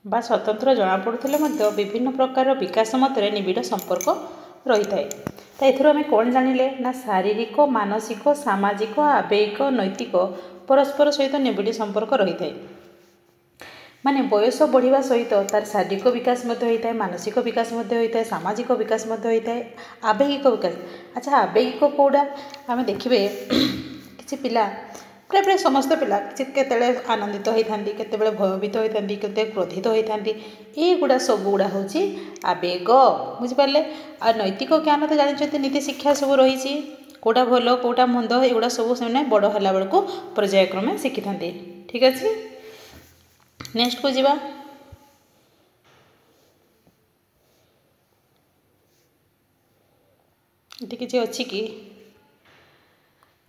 बा स्वतंत्र जनापड़ुले विभिन्न प्रकार विकास मत निबिड़ संपर्क रही है। तो एथुरु आमे कौन जानिले ना शारीरिक मानसिक सामाजिक आवेगिक नैतिक परस्पर सहित निबिड़ संपर्क रही है। माने बयस बढ़िया सहित तार शारीरिक विकास होता है, मानसिक विकास होता है, सामाजिक विकास होता है, आवेगिक विकास। अच्छा आवेगिक कौड़ा आम देखिए किसी पिला प्राय प्राय समस्त पिला केतले आनंदित होता केतबेले भयभीत होता केते क्रोधित होता युड़ा सब गुड़ा हूँ आवेग बुझिपारे। आ नैतिक ज्ञान तो जानते नीति शिक्षा सब रही कौटा भल कौटा मंद एगुड़ा सब से बड़ है बेलू पर्यायक्रमे शिखी था। ठीक अच्छे नेक्स्ट को जीवा। ये किसी अच्छी कि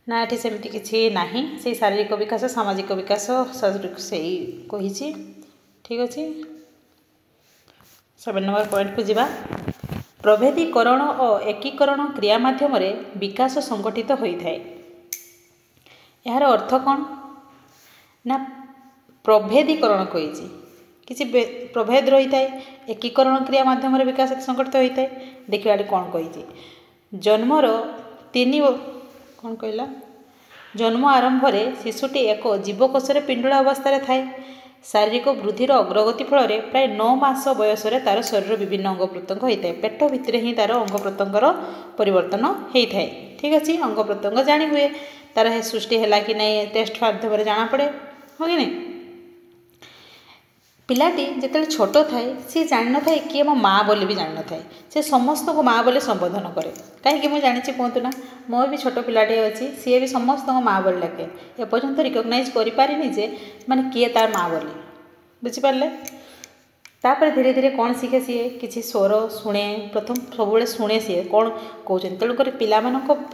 ना ये सेमती किसी ना से शारीरिक विकास सामाजिक विकास से कही। ठीक अच्छे 7 नंबर पॉइंट को जीवा। प्रभेदीकरण और एकीकरण क्रिया माध्यम विकास संगठित होता है। यार अर्थ कौन ना प्रभेदीकरण कही किसी प्रभेद रही है, एकीकरण क्रिया माध्यम विकास संगठित होता है। देखिए कौन कही जन्मर 3 कौन कहला जन्म आरंभ में शिशुटी एक जीवकोश पिंडुला अवस्था थाए। शारीरिक वृद्धि अग्रगति फल प्राय 9 मास बयस तार शरीर विभिन्न अंग प्रत्यंग होता है। पेट भितर ही तार अंग प्रत्यंगर परिवर्तन होता है। ठीक अच्छे अंग प्रत्यंग जानी हुए तार सृष्टि है कि नहीं टेस्ट माध्यम जाना पड़े हाँ कि नहीं। पिलाटी जिते छोट थाए सी जान न था किए मो माँ बोली भी जान न था से समस्त को माँ बोली संबोधन करे कहीं मुझे जानी कहतु ना मोर भी छोट पिलाटे अच्छी सी भी समस्त माँ बोली डाके एपर्यंत रिकग्नाइज करें जे माने किए तार माँ बोली बुझिपारे। तापर धीरे धीरे कौन शिखे सी किसी स्वर शुणे प्रथम सब शुणे सी कौन कहते तेणुक पिला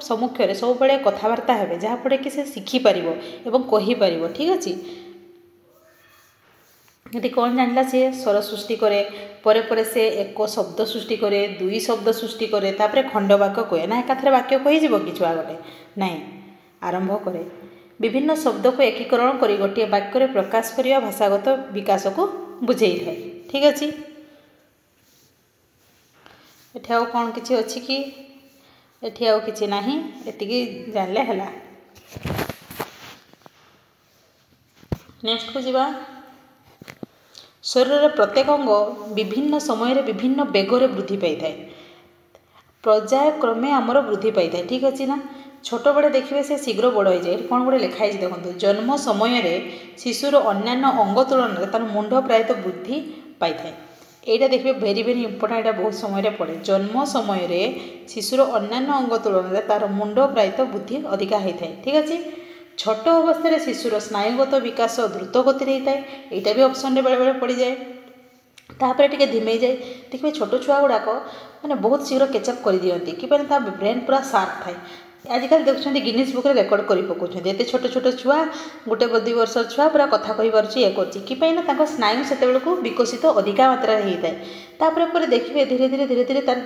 सम्मुख में सब कथबार्ता हे जहाँफल कि से शिखिपार एवं कहीपर। ठीक अच्छे ये कौन जानला सी स्वर सृष्टि करे परे परे से एक शब्द सृष्टि करे 2 शब्द सृष्टि करे तापर खंड वाक्य कहे ना एकाथरे वाक्य कही कि छुआ गोटे नाई आरंभ करे विभिन्न शब्द को एकीकरण कर गोटे वाक्य प्रकाश करने भाषागत विकास को बुझे था। ठीक अच्छे एठी आउ कौन किसी अच्छी कि एठी आउ किसी ना एतिकी जानले हला। नेक्स्ट को जीवा। शरीर प्रत्येक अंग विभिन्न समय विभिन्न बेगर वृद्धि पाई था पर्यायक्रमे आमर वृद्धि पाई था। ठीक अच्छे ना छोट बड़े देखिए से शीघ्र बड़ हो जाए कौन गोटे लिखाई देखो जन्म समय शिशुर अन्यान्य अंग तुलन में तार मुंड प्रायतः वृद्धि पाई था। यहाँ देखिए भेरी भेरी इंपोर्टाट यहाँ बहुत समय पड़े जन्म समय शिशुर अन्यान्य अंग तुलन में तार मुंड प्रायतः वृद्धि अधिका होता है। ठीक अच्छे छोट अवस्था शिशुर स्नायुगत विकास द्रुत गति होता है यहाँ भी ऑप्शन बेले बेले पड़ जाए तापर टे धीमे जाए। देखिए छोट छुआ गुड़ाक मैंने बहुत शीघ्र कैचअप कर दिखती कि ब्रेन पूरा सार्प थाए। आजिकल देखुं गिनीज बुक रेकर्ड कर पकाउं एत छोट छोट छुआ 1-2 वर्ष छुआ पूरा कथा कही पार्टी ये कर स्नायु से विकसित अधिका मात्रा होता है। तापर देखिए धीरे धीरे धीरे धीरे तार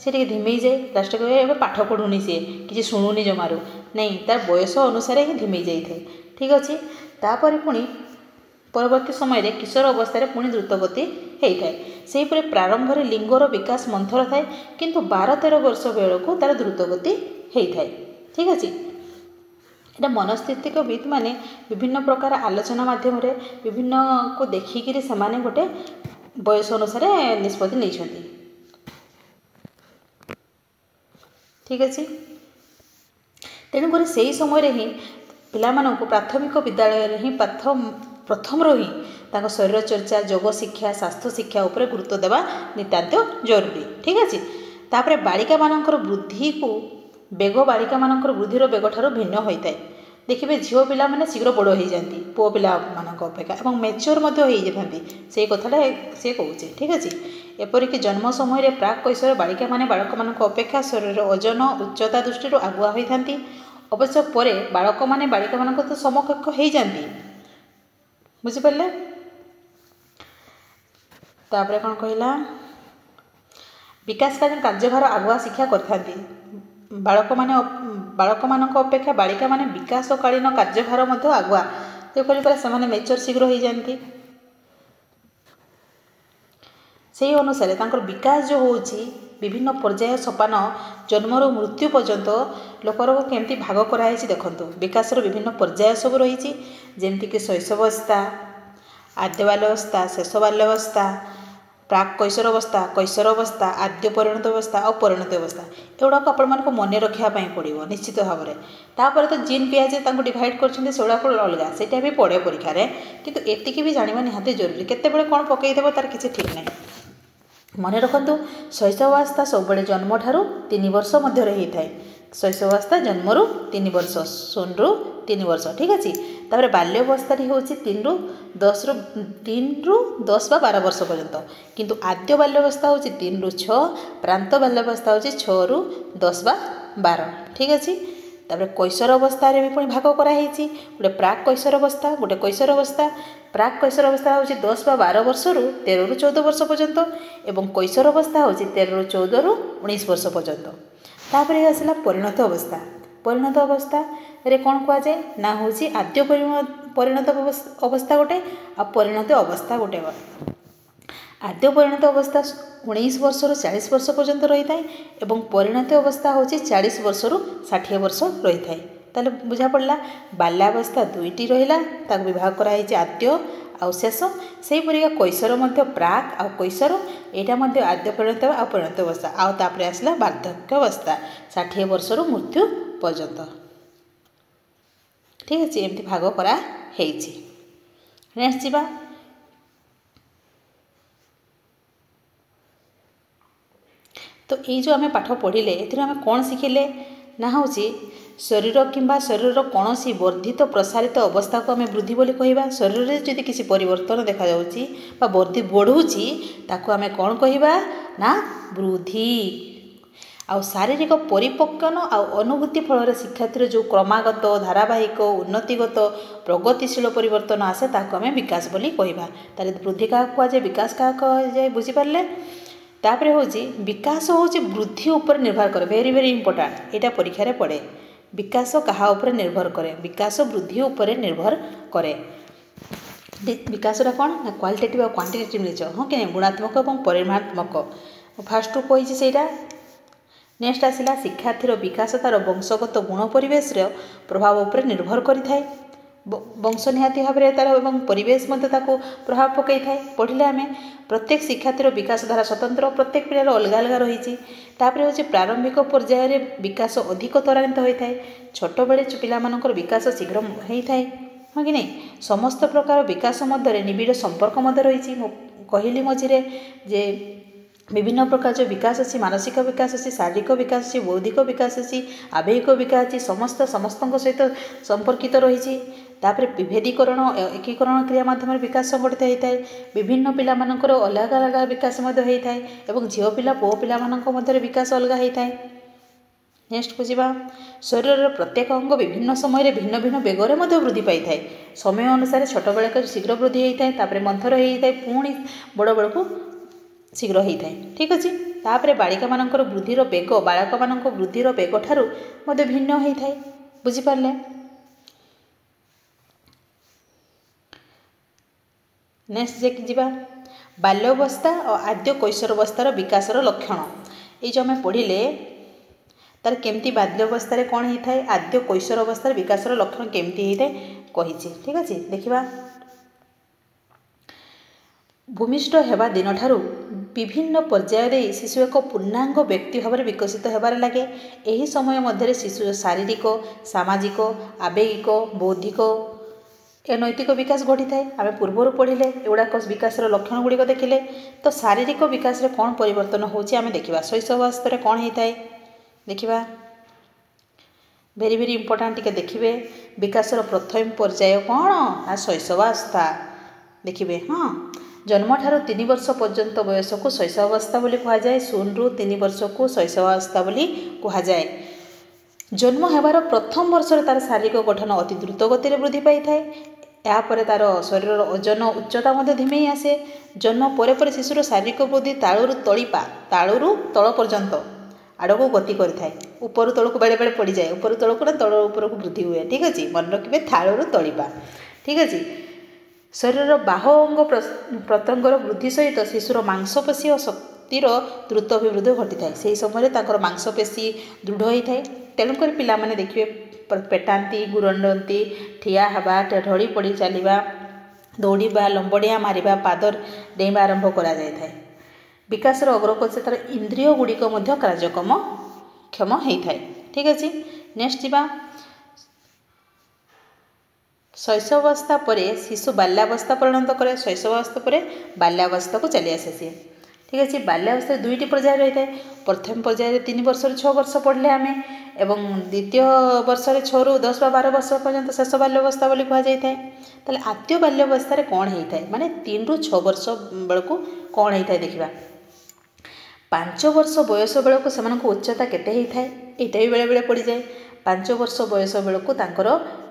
से धीमे जाए लास्ट कहे पाठ पढ़ुनी सी किसी शुणुनी जमारू नहीं तार बयस अनुसार ही धीमे जाए। ठीक अच्छे तापर पुणी परवर्ती समय किशोर अवस्था पुणी द्रुत गति होता है। से प्रारंभ में लिंगर विकास मंथर थाए किंतु 12-13 वर्ष बेलू तार द्रुत गति होता है। ठीक अच्छे यहाँ मनस्थितिक विद माने विभिन्न प्रकार आलोचना माध्यम विभिन्न को देखिकी से गोटे बयस अनुसार निष्पत्ति नहीं। ठीक अच्छे तेणुक से समय ही पिला प्राथमिक विद्यालय ही प्रथम ही शरीर चर्चा योग शिक्षा स्वास्थ्य शिक्षा उपर गुरुत्व देवा नितांत जरूरी। ठीक अच्छे तापर बालिका मानकर वृद्धि को बेग बालिका मानकर वृद्धिर बेग ठार भिन्न होता है। देखिए झील पिला माने शीघ्र बड़ हो जाती पुओ पिला मानक अपेक्षा और मैच्योर हो जाती से कथाटा सी कहे। ठीक अच्छे एपरिक जन्म समय प्राक कैशोर बालिका माने बालक मानक अपेक्षा शरीर ओजन उच्चता दृष्टि आगुआ होता अवश्य पर बालक माने बालिका मानक तो समकक्ष हो जाती बुझिपारे। तापर कौन कहला विकास कार्यभार आगुआ शिक्षा करथांती बालक मानक अपेक्षा बालिका माने विकासकालीन कार्यभार आगुआ तो से मैच्योर शीघ्र हो जाती। से अनुसार तांकर विकास जो होची विभिन्न पर्याय सोपान जन्मरू मृत्यु पर्यंत लोकर केमती भाग कराई देखंतु विकासर विभिन्न पर्याय सब रही जेमती शैशवावस्था आद्य बाल्यावस्था शेष बाल्यावस्था प्राक कैशोर अवस्था कैशोर अवस्था आद्य परिणत अवस्था और परिणत अवस्था एगुड़ा आपण मानक मन रखापी पड़ो निश्चित भाव में तापर तो जीन पियाजे डिवाइड कर अलग से भी पड़े परीक्षा किंतु एतिकी भी जाना निहाती जरूरी केतेबेले कौन पकईदेव तार किसी ठीक नहीं मन रखु शैशवावस्था सब जन्म ठारू 3 वर्ष मध्य होता है शैशवावस्था जन्मरू 3 वर्ष 0 ରୁ 3 वर्ष ठीक अच्छे तापर बाल्यावस्था हूँ 3 ରୁ 10 ବା 12 वर्ष पर्यंत किंतु आद्य बाल्यावस्था हूँ 3 ରୁ 6 प्रांत बाल्यावस्था हूँ 6 ରୁ 10 ବା 12 ठीक अच्छे तापर कैशोर अवस्था भी पुणी भाग कराई गोटे प्राक कैशोर अवस्था गोटे कैशोर अवस्था प्राक कैशोर अवस्था हूँ 10 ବା 12 वर्ष ରୁ 13 ରୁ 14 वर्ष पर्यंत एवं कैशोर अवस्था हूँ 13 ରୁ 14 ରୁ 19 वर्ष पर्यंत तापर आसला परिणत अवस्था परिणत अवस्था रे कौन कह जाए ना हूँ आद्य परिणत अवस्था गोटे आ परिणत अवस्था गोटे आद्य परिणत अवस्था 19 वर्ष ରୁ 40 वर्ष पर्यंत रही था एवं परिणत अवस्था हूँ 40 वर्ष ରୁ 60 वर्ष रही था ताले बुझा पड़ा बाल्यावस्था 2टी रहा विभाग कराई आद्य आउ शेष से परिका कैशोर मध्य प्राक आउ कैशोर यहाँ आद्य परिणत आ परिणत अवस्था आउ तापर आसला वार्धक्य अवस्था 60 वर्ष ରୁ मृत्यु पर्यंत ठीक अच्छे एमती भाग करा नेक्स्ट जीवा तो ये जो आम पाठ पढ़ले ये कौन शिखिले ना हूँ शरीर किंबा शरीर कौन वर्धित प्रसारित अवस्था को आम वृद्धि बोली कहवा शरीर में जदि किसी परिवर्तन देखा जाऊँगी वर्धि बढ़ुची ताकू आम कौन कहवा ना वृद्धि आउ शारीरिक परिपक्वन आउ अनुभूति फल शिक्षार्थी जो क्रमागत धारावाहिक उन्नतिगत प्रगतिशील परिवर्तन आसे ताकू आम विकास बोली कहवा तार वृद्धि क्या कहुए विकास क्या कहुए बुझीपारे तापर हूँ विकास हूँ वृद्धि उपर निर्भर करे वेरी वेरी इंपोर्टाट यहाँ परीक्षा पड़े विकास क्या उपर निर्भर करे विकास वृद्धि उपर निर्भर करे विकासटा कौन ना क्वालिटेटिव और क्वांटिटेटिव नेचर हाँ कि गुणात्मक और परिमाणात्मक फास्ट कही से नेक्स्ट आसला शिक्षार्थीर विकास तार वंशगत गुण परिवेश प्रभाव उपर निर्भर करें वंश निहाती भाव में तार परिवेश प्रभाव पकई था पढ़ले आम प्रत्येक शिक्षार्थीर विकास धारा स्वतंत्र प्रत्येक पिलार अलग अलग रही तापर हूँ प्रारंभिक पर्यायर विकास अधिक त्वरान्वित होता है छोट बेले पिलामानकर विकास शीघ्र होता है हाँ कि नहीं समस्त प्रकार विकास मध्य निबिड़ संपर्क रही कहली मझे जे विभिन्न प्रकार जो विकास अच्छी मानसिक विकास अच्छी शारीरिक विकास अच्छी बौद्धिक विकास अच्छी आवेगिक विकास अच्छी समस्त सहित संपर्कित रही तापर विभेदीकरण एकीकरण क्रिया माध्यम विकास संगठित होता है विभिन्न पिलामानकर अलग अलग विकास होता है और झील पिला पुओ पिला विकास अलग होता है नेक्स्ट बुझा शरीर प्रत्येक अंग विभिन्न समय भिन्न भिन्न बेगर वृद्धि पाई था समय अनुसार छोट बेले शीघ्र वृद्धि होता है तापर मंथर होता है पुणी बड़ बेल को शीघ्र होता है ठीक अच्छे तापर बालिका मानकर वृद्धिर बेग बालक मान वृद्धिर बेग ठारू भिन्न होता है बुझीपारे नेक्स्ट जे जी बाल्यावस्था और आद्य कैशोर अवस्थार विकासर लक्षण ये जो आम पढ़ले तार केमती बाल्यावस्था कौन होता है आद्य कैशोर अवस्थार विकासर लक्षण केमती होता है कही ठीक अच्छे देखा भूमिष्ठ होगा दिन ठारू विभिन्न पर्यायर शिशु एक पूर्णांग व्यक्ति भाव में विकसित होबार लगे यही समय मध्य शिशु शारीरिक सामाजिक आवेगिक बौद्धिक नैतिक विकास घटी थाए आम पूर्वर पढ़ले एगुड़ाक विकासर लक्षण गुड़िक देखिले तो शारीरिक विकास रे कौन परिवर्तन होची आम देखा शैशवावस्था कौन होता है देखा वेरी वेरी इंपोर्टाट टिके देखिए विकासर प्रथम पर्याय कौन ना शैशवावस्था देखिए हाँ जन्म ठारू 3 वर्ष पर्यंत बयस को शैशवावस्था बोली कहुए 0 ରୁ 3 वर्ष को शैशवावस्था बोली कहुए जन्म होबार प्रथम वर्ष तार शारीरिक गठन अति द्रुत गति वृद्धि पाई था यापर तार शरीर ओजन उच्चता धीमे आसे जन्म पर शिशुर शारीरिक वृद्धि तालू तलिपा तालू तल पर्यंत आड़ को गति करें ऊपर तल को बेले बेले पड़ जाए ऊपर तल को ना तल ऊपर को वृद्धि हुए ठीक अच्छे मन रखिए तालू तलिपा ठीक अच्छे शरीर बाह्य अंग प्रत्यंगर वृद्धि सहित शिशुर मांसपेशी और शक्तिर द्रुत अभिवृद्धि घटी थाए से समय मांसपेशी दृढ़ होता है। तेणुक पिलाने देखिए पेटाती गुरंडती ठिया हवा ढड़ी पड़ी चलवा दौड़ा लंबड़िया मारिबा पाद डेइबा आरंभ करा जाय थाए। विकासर अग्रगति तार इंद्रिय गुड़िक कार्यक्रम क्षम होता है। ठीक अच्छे नेक्स्ट जीवा शैशवावस्था पर शिशु बाल्यावस्था परिणत करे शैशवावस्था पर बाल्यावस्था को चली आसे सी। ठीक अच्छे बाल्यावस्था दुईटी पर्याय रही है। प्रथम पर्याय 3 वर्ष 6 वर्ष पढ़ले आम एवं द्वितीय वर्ष 6 ରୁ 10 ବା 12 वर्ष पर्यंत शेष बाल्यावस्था बोली कह जाए। ताले आद्य बाल्यावस्था कौन होता है माने 3 ରୁ 6 वर्ष बेलू कौन होता है देखा। 5 वर्ष बयस बेलू से उच्चता केते होता है यहाँ भी बेले बेले पड़ जाए। 5 वर्ष बयस बेलू तांकर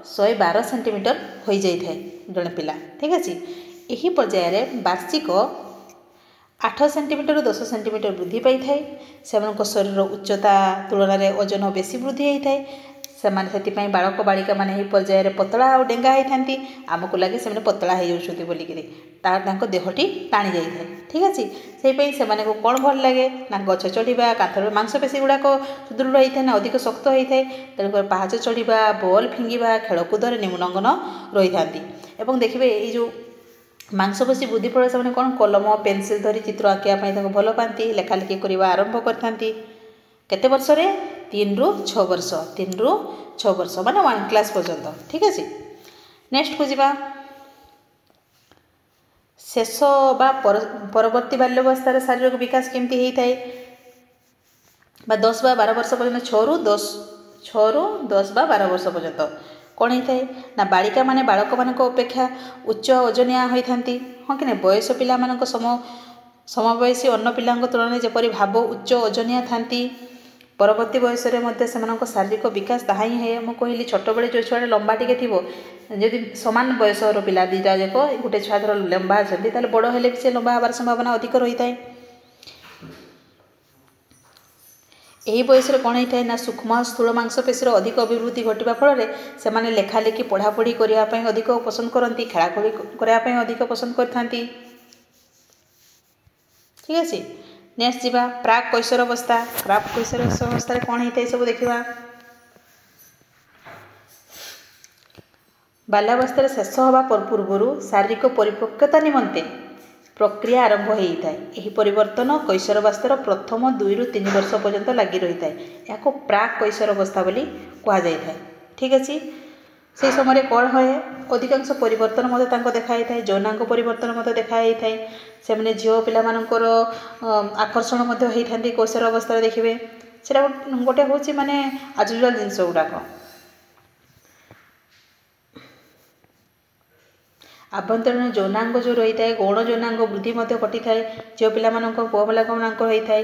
112 सेंटीमीटर हो जाए जड़े पिला। ठीक अच्छे यही पर्यायर वार्षिक 8 सेंटीमीटर 10 सेंटीमीटर वृद्धि पाई थाए। से शरीर उच्चता तुलन में ओजन बेसी वृद्धि होता है। से बालक बालिका मैंने पर्यायर पतला और डेंगा होती आमको लगे से पतला हो बोलिक देहटी टाणी जाए। ठीक अच्छे से कौन भल लगे ना गछ चढ़ा कांथर मांसपेशी गुड़ाक सुदृढ़ होता है ना अधिक शक्त होता है। तेणुक पाहाच चढ़ा बॉल फिंगा खेलकूद निम्नंगन रही था। देखिए ये जो मांसपेशी वृद्धि फल से कौन कलम पेनसिल धरी चित्र आँकिया भल पाती लेखालेखि करवा आरंभ करते केते वर्ष रे 3 ରୁ 6 वर्ष 3 ରୁ 6 वर्ष माने 1 क्लास पर्यंत। ठीक अच्छे नेक्स्ट को जीवा शेष बा परवर्ती बाल्यावस्था शारीरिक विकास केमती होता है 10 ବା 12 वर्ष पर्यंत 6 ରୁ 10 ବା 12 वर्ष पर्यंत कौन होता है ना बालिका माने बालक मान अपेक्षा उच्च ओजनिया होता। हाँ कि बयस पिला समवयसी अन्य पिला तुलन जपरी भाव उच्च ओजनिया था। परवर्ती बयस से शारीरिक विकास ताहा ही है। मुझे कहली छोट बड़े जो छुआ लंबा टे थी जदि सामान बयसर पिला दीटा जाक गोटे छुआ धर लंबा अच्छा बड़ हेल्ले भी से लंबा हबार संभावना अधिक रही है। यही बयस कौन होता है ना सूक्ष्म स्थूल मांसपेशीर अधिक अभिवृद्धि घटवा फल से लेखालेखि पढ़ापढ़ी करने अधिक पसंद करती खेलाखोली करने अधिक पसंद करती। ठीक अच्छे नेक्स्ट जीवा प्राक कैशोर अवस्था। प्राक कैशोर अवस्था कौन होता है सब देखा। बाल्यावस्था शेष हवा पूर्व शारीरिक परिपक्वता निमंते प्रक्रिया आरंभ होता है। यही परिवर्तन कैशोरावस्थार प्रथम 2 ରୁ 3 वर्ष पर्यंत लगी रही है। या प्राक कैशोर अवस्था बोली कह जाए। ठीक अच्छे से समय कौन है अधिकांश परिवर्तन देखाई था यौनांग परिवर्तन देखाई था। से झील पिलामानकर आकर्षण होता कैशोर अवस्था देखिए से गोटे हूँ माने आजुराल जिनस गुड़ाक आभ्यंतरीण यौनांग जो रही है गौण यौनांग वृद्धि घटी था झील पिला पुओ पिला होता है।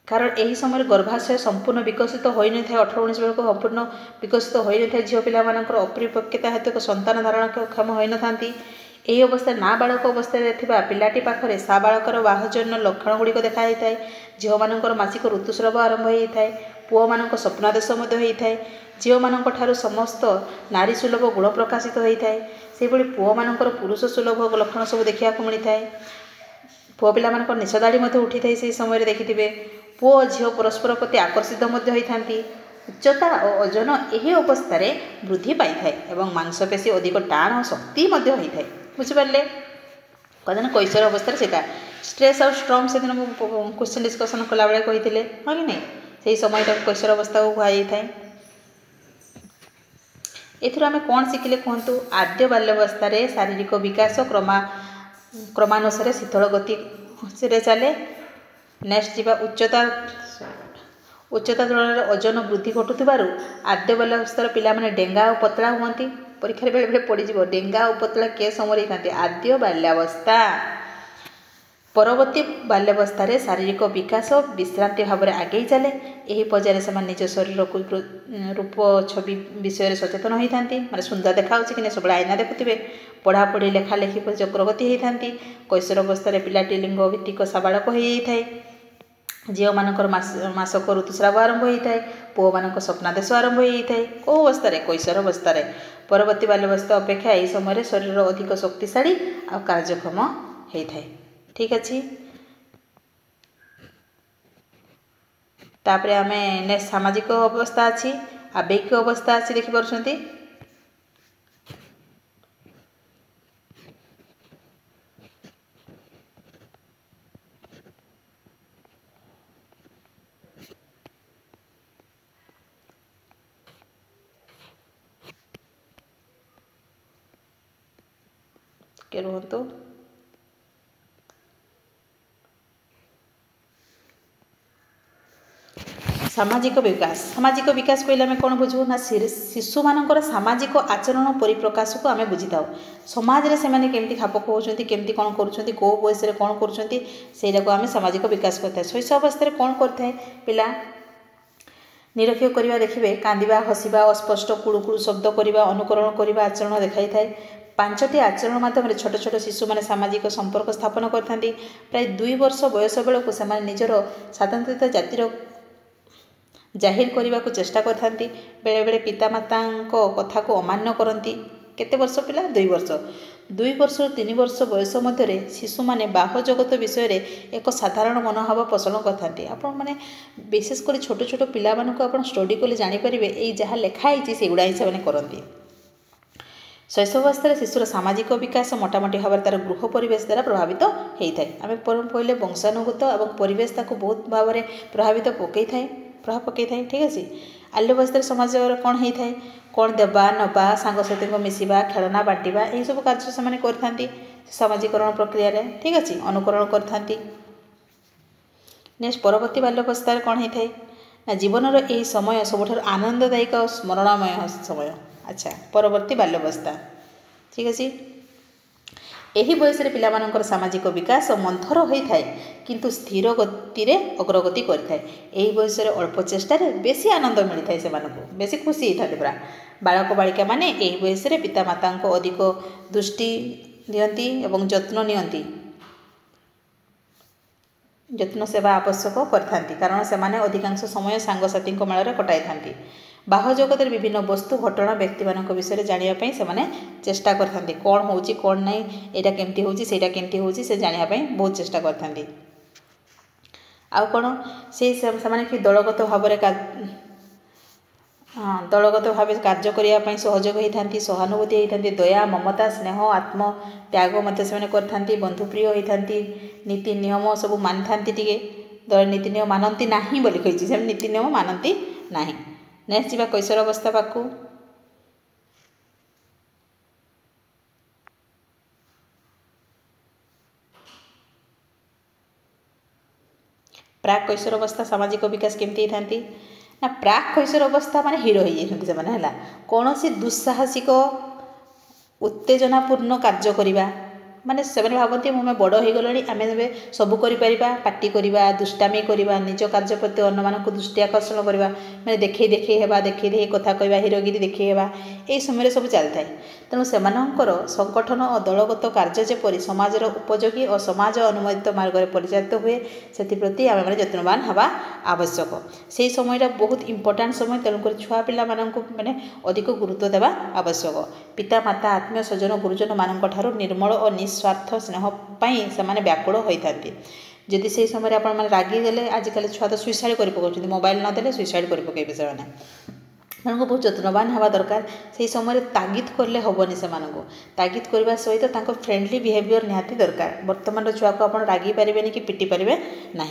कारण यही समय गर्भाशय संपूर्ण विकसित हो न था 18-19 बेलू संपूर्ण विकसित हो न था झील पिला अपरिपक्वता हेतु एक संतान धारण क्षम हो न था। यही अवस्था नाबालक अवस्था पिलाटी पाखे साबालकर बाह्यजन्य लक्षण गुड़िक देखाई था। झील मान मासिक ऋतुस्राव आरंभ होता है। पुओ मान स्वप्नादेश होता है। झील मान समस्त नारी सुलभ गुण प्रकाशित होता है। से पुओ मान पुरुष सुलभ लक्षण सब देखा मिलता है। पुओ पिला निशदाड़ी उठी था से समय देखिथे। पुओ झील परस्पर प्रति आकर्षित होती उच्चता और ओजन यही अवस्था वृद्धि पाई था मांसपेशी अधिक टाण और शक्ति होता है। बुझिपारे कहते कैशोर अवस्था से स्ट्रेस और स्ट्रंग से दिन क्वेश्चन डिस्कसन कला बेले कही हाँ कि नहीं से समय कैशोर अवस्था को कहुई था। एथुर आम कौन शिखिले कहतु आद्य बाल्यावस्था शारीरिक विकास क्रमानुसार शीतल गति से चले। नेक्स्ट जीवा उच्चता तुलन में ओजन वृद्धि घटुवर आद्य बाल्यावस्थार पिला माने डेंगा और पतला हुंती। परीक्षा बेले बेले पड़ डेंगा और पतला के समय था आद्य बाल्यावस्था। परवर्ती बाल्यावस्था शारीरिक विकास विश्रांति भाव में आगे चले। यही पर्यायर से निज शरीर को रूप छवि विषय सचेतन होता माने सुंदर देखा कि सब आईना देखुवे पढ़ापढ़ी लेखालेखि पर अग्रगति होती। कैशोर अवस्था पिलाटी लिंग भित्तिक साबालक हो जाए। झील मासक ऋतुस्राव आरंभ होता है पुओ मान स्वप्नादेश आरंभ होता है कौ अवस्था कैशोर अवस्था परवर्ती बाल्यावस्था अपेक्षा यही समय शरीर अधिक शक्तिशाली आ कार्यक्षम होता है। ठीक अच्छे तापर आम नेक्स्ट सामाजिक अवस्था अच्छी आवेगिक अवस्था अच्छी देखिपुंट के रुहतु सामाजिक विकास कहले आम कौन बुझू ना शिशु मानकर सामाजिक आचरण परिप्रकाश को आम बुझी था समाज रे से केमती खाप खुआउछंती केमती कौन करुछंती को बयस रे कौन करुछंती सेटा को आम सामाजिक विकास करता शैशव अवस्था कौन करता पिला निरक्षर करवा देखिए कांदिबा हसिबा अस्पष्ट कुड़ुकुड़ु शब्द करवा अनुकरण करवा आचरण देखाई थाए 5टी आचरण माध्यम छोट छोट शिशु मैंने सामाजिक संपर्क स्थापन करते प्राय 2 वर्ष बयस बेलू से निजर साधारणतः जातिर जाहिर करने को चेष्टा करते बेले बेले पितामाता कथा को अमान्य करती केते वर्ष पिला 2 वर्ष 2 वर्ष 3 वर्ष बयस मध्य शिशु मैंने बाह्य जगत विषय रे एक साधारण मनोभाव पोषण करते आपण मैंने विशेषकर छोट छोट पिला आप स्टडी कले जानीपर ये जहाँ लिखाई से गुड़ा ही से करती शैशवावस्था शिशुर सामाजिक विकास मोटामोटी भाव तार गृह परिवेश द्वारा प्रभावित होता है आम कहले वंशानुगत और परिवेश बहुत भाव में प्रभावित प्रभाव पकई था। ठीक अच्छे आल्यवस्था समाज कौन होता है कौन देवा नवा सांगसाथी मिसवा खेलना बांटा यही सब कार्य से करते सामाजिकरण प्रक्रिया रे। ठीक अच्छे अनुकरण करते नेक्स्ट परवर्ती बाल्यावस्था कौन होता है ना जीवनर यही समय सबुठ आनंददायक और स्मरणमय समय। अच्छा परवर्ती बाल्यावस्था ठीक अच्छे यही बयस पिलामानंकर सामाजिक विकास मंथर होता है किंतु स्थिर गति में अग्रगति करता है यही बयस अल्प चेष्टार बेसी आनंद मिलता है से बेसी खुशी होता है पूरा बालक बालिका माने यही बयस पितामाता को अधिक दृष्टि दियंती एवं जत्न नियंती जत्न सेवा आवश्यक करथांती कारण से माने अधिकांश समय सांगसाथी मेल कटाई था बाह्य जगत विभिन्न वस्तु घटना व्यक्ति मान विषय जानापी से चेष्टा करते कौन हो कौन ना यहाँ केमती होटा केमती हो जानापी बहुत चेष्टा करते आउ कौन से कि दलगत भाव दलगत भाव कार्य करने सहयोग होता सहानुभूति होता दया ममता स्नेह आत्म त्याग करते बंधुप्रिय होता नीति नियम सब मानि था नीति नियम मानती ना बोली कही नीति नियम मानती ना। नेक्स्ट जीवा कैशोर अवस्था पाक प्राक कैशोर अवस्था सामाजिक विकास केमती होती ना प्राक कैशोर अवस्था माने हीरो हो कौन सी दुस्साहसिक उत्तेजनापूर्ण कार्य करवा माने से भावती मैं बड़ हो गला आम सब कर पार्टी करवा दुष्टामी करवा निज कार्य प्रति अन्य मानक दृष्टि आकर्षण करवा मैंने देखे देखे कथा कहवा हिरोगिरी देखेवा यही समय सब चलता है तेणु से संगठन और दलगत कार्य जेपरी समाजर उपयोगी और समाज अनुमोदित मार्ग में परिचालित हुए से आम मैंने यत्नवान हवा आवश्यक से समय बहुत इंपोर्टाट समय तेणुक छुआ पिला मैंने अधिक गुरुत्व देवा आवश्यक पिता माता आत्मीय स्वजन गुरुजन मान निर्मल और निस्वार्थ स्नेह से व्याकुल होता जदि से समय आप रागिदेले आजिकल छुआ तो सुइसाइड कर पकाउछन्ति मोबाइल नदेले सुइसाइड कर पकेबे से तेणुक बहुत यत्नवान हवा दरकार से समय तागिद कले हेनी से तागिद करने सहित फ्रेंडली बिहेवियर निहाती दरकार वर्तमान छुआ को आप रागी पारे कि पिटी पारे ना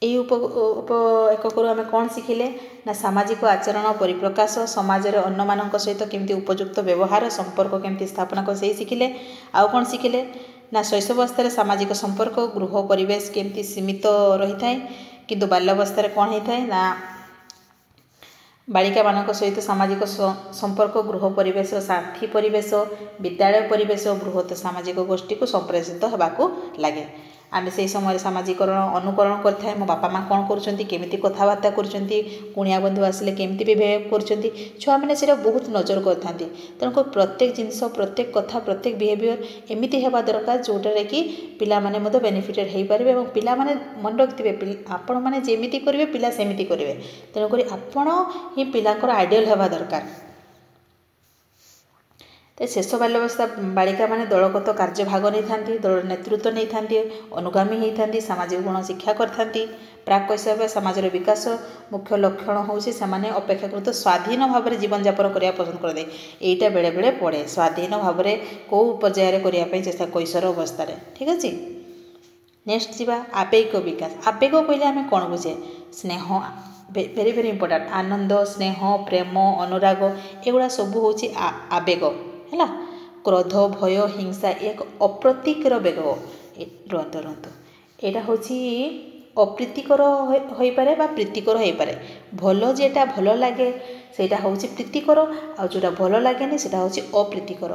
यही एकक आम कौन शिखिले ना सामाजिक आचरण परिप्रकाश समाज अन्य मान सहित केमती उपयुक्त व्यवहार संपर्क केमती स्थापना कर से शिखिले आउ कौन शिखिले ना शैशवावस्था सामाजिक संपर्क गृह परिवेश केमती सीमित रही था किंतु बाल्यावस्था कौन होता है ना बालिका मान सहित सामाजिक संपर्क गृह परिवेश साथी परिवेश विद्यालय परिवेश बृहत सामाजिक गोष्ठी को संप्रेषित होगा लगे आमे से समय सामाजिकरण अनुकरण करथाए मो बापा माँ कौन करुँच केमी कथबार्ता करुँया बंधु आसिले केमी बिहेव कर छुआ मैंने से बहुत नजर करते तेणुक प्रत्येक जिनस प्रत्येक कथा प्रत्येक बिहेवियर एमती होगा दरकार जोटार कि पिला माने मत बेनिफिटेड हो पारे और पिला माने मन रखिथे आपण मैंने जमी करेंगे पिला सेमती करेंगे तेणुक आपण ही पिलांकर आइडियल होगा दरकार। तो शेष बाल्यावस्था बालिका माने दलगत कार्य भाग नहीं था दल नेतृत्व नहीं था अनुगामी होता सामाजिक गुण शिक्षा करती प्राक शैशव समाजर विकास मुख्य लक्षण हूँ से अपेक्षाकृत स्वाधीन भाव में जीवन यापन करने पसंद करते यहीटा बेले बेले पड़े स्वाधीन भाव में कौ पर्यायर करने चेष्टा कैशोर अवस्था ठीक अच्छे। नेक्स्ट जीवा आवेग विकास आवेग कहले आम कौन बुझे स्नेह वेरी वेरी इंपोर्टाट आनंद स्नेह प्रेम अनुराग एगुड़ा सब हूँ आवेग है क्रोध भय हिंसा एक अप्रतीकर बेग रुहतु रुहतु यहाँ हूँ अप्रीतिकर हो पारे बा प्रीतिकर हो पारे भल जेटा भल लगे सेटा हूँ प्रीतिकर आ जोटा भल लगे सेटा हूँ अप्रीतिकर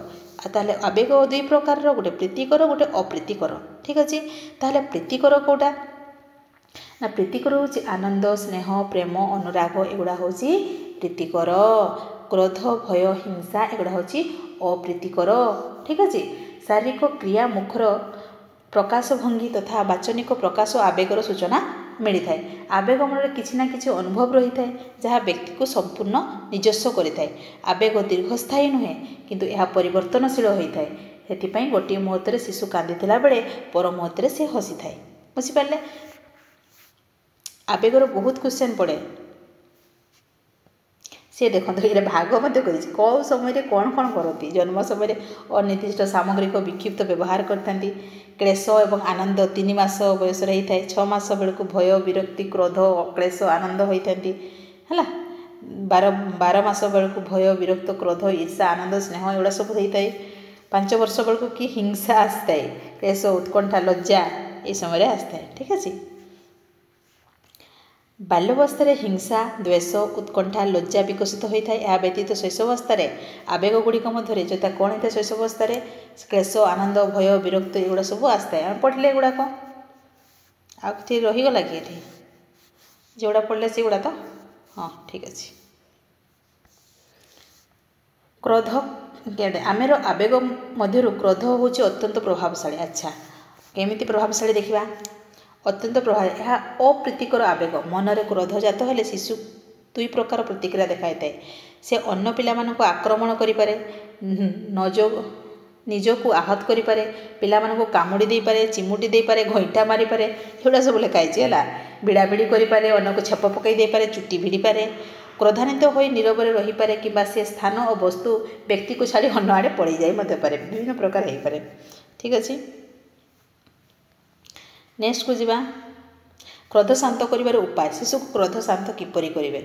ताले आवेग दुई प्रकार गोटे प्रीतिकर गोटे अप्रीतिकर ठीक अच्छे। ताहले प्रीतिकर कौटा ना प्रीतिकर हूँ आनंद स्नेह प्रेम अनुराग एगुड़ा हूँ प्रीतिकर क्रोध भय हिंसा एगुड़ा हूँ अप्रीतिकर ठीक अच्छे। शारीरिक क्रिया मुखर प्रकाश भंगी तथा वाचनिक प्रकाश आवेगर सूचना मिली थाए आवेग मन किसी ना किसी अनुभव रही था जहाँ व्यक्ति को संपूर्ण निजस्व करें आवेग दीर्घस्थायी नुहे किंतु यह परिवर्तनशील होता है से गोटे मुहूर्त शिशु कांदी बेले पर मुहूर्त से हसी थाए बुझिपारे आवेगर बहुत क्वेश्चन पड़े सी देखो ये भाग कर कौ समय कौन कौन करती जन्म समय अनिर्दिष्ट सामग्रिक विक्षिप्त व्यवहार करते क्लेश और आनंद 3 मास बयस रही है 6 मास बेलू भय विरक्ति क्रोध क्लेश आनंद होता है 12 मास बेलू भय विरक्त क्रोध ईर्षा आनंद स्नेह एगुड़ा सब होता है 5 वर्ष बेलू कि हिंसा आसता है क्लेश उत्कंठा लज्जा ये समय आसता है ठीक अच्छे। बाल्यावस्था हिंसा द्वेष उत्कंठा लज्जा विकसित होता है यह व्यतीत शैशवावस्था आवेग गुड़िक मध्य जोता कौन होता है शैशवावस्था क्लेश आनंद भय विरक्त एगुड़ा सब आसता है पढ़ले एगुड़ाक आगे रहीगला कि ये जोड़ा पढ़ले से गुड़ा तो हाँ ठीक अच्छे। क्रोध आमेर आवेग मध्य क्रोध हूँ अत्यंत प्रभावशाली अच्छा केमिति प्रभावशाली देखा अत्यंत प्रभाव यह अप्रीतिकर आवेग मनरे क्रोध जात हेले शिशु 2 प्रकार प्रतिक्रिया देखाई थाए से अन्य पिला मानक आक्रमण करें निजको आहत करें पिला मानक कामुड़ी दे पारे चिमुटी दे पारे घईटा मारी पारे एगुड़ा सब लिखाई है भिड़ाभिड़ी करें अन्य को छेप पकई दे पारे चुटी भिड़ी पारे क्रोधान्वित हो नीरव रही पारे कि से स्थान और वस्तु व्यक्ति को छाड़ी अन्न आड़े पड़ जाए पारे विभिन्न प्रकार हो पारे ठीक अच्छे। नेक्स्ट को जीवा क्रोध शांत कर उपाय शिशु को क्रोध शांत किपरि करेंगे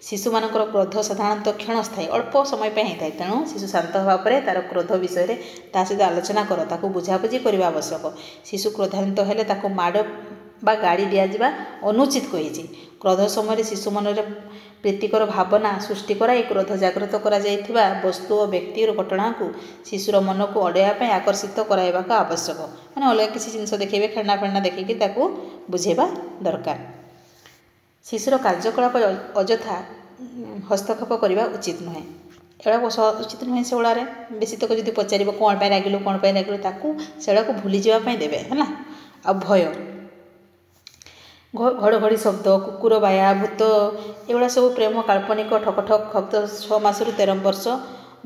शिशु मान क्रोध साधारणतः क्षणस्थायी अल्प समय होता है तेणु शिशु शांत होगा तार क्रोध विषय सहित आलोचना कर ताको बुझाबुझी करने आवश्यक शिशु क्रोधान्वित हेले ताको माड़ बा गाड़ी दिया अनुचित कही क्रोध समय शिशु मन प्रीतिकर भावना सृष्टि कराई क्रोध जागृत करा वस्तु और व्यक्ति घटना को शिशुर मन को अड़ाइवाई आकर्षित कराइबा आवश्यक मैंने अलग किसी जिन देखे खेलना फेलना देखिए ताकू बुझेबा दरकार शिशुर कार्यकलाप अजथा हस्तक्षेप करने उचित नुहे एड़ा उचित नुहे से गुड़ारे बेसी तक जो पचार कौन पर रागिलु कौन पर रागिलु ताकू से भूली जावाई देवे है आ भय घड़घड़ी शब्द कुकुर बाया भूत एगुड़ा सब प्रेम काल्पनिक ठक ठक शब्द 6 मास 13 वर्ष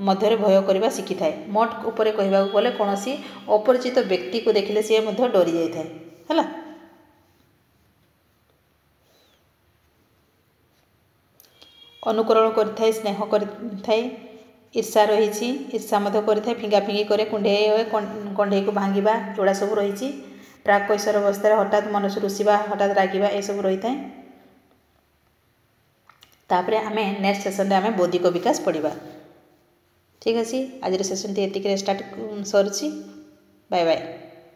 मध्य भय करने शिखी थाए मोट उपर कहवाक गले कौन अपरिचित व्यक्ति को देखिले सी डरी जाए है अनुकरण कर स्नेह कर ईर्षा रही ईर्षा कर फिंगा फिंगी करे कुंडे कंडे को भांगा जोड़ा सब रही प्राक कैशोर अवस्था हठात मनुष्य रुषिबा हठात रागिबा ये सब रही है तापर आम नेक्स्ट सेसन में आम बौद्धिक विकास पढ़ा ठीक अच्छे आज सेसन टी स्टार्ट सरुची बाय बाय।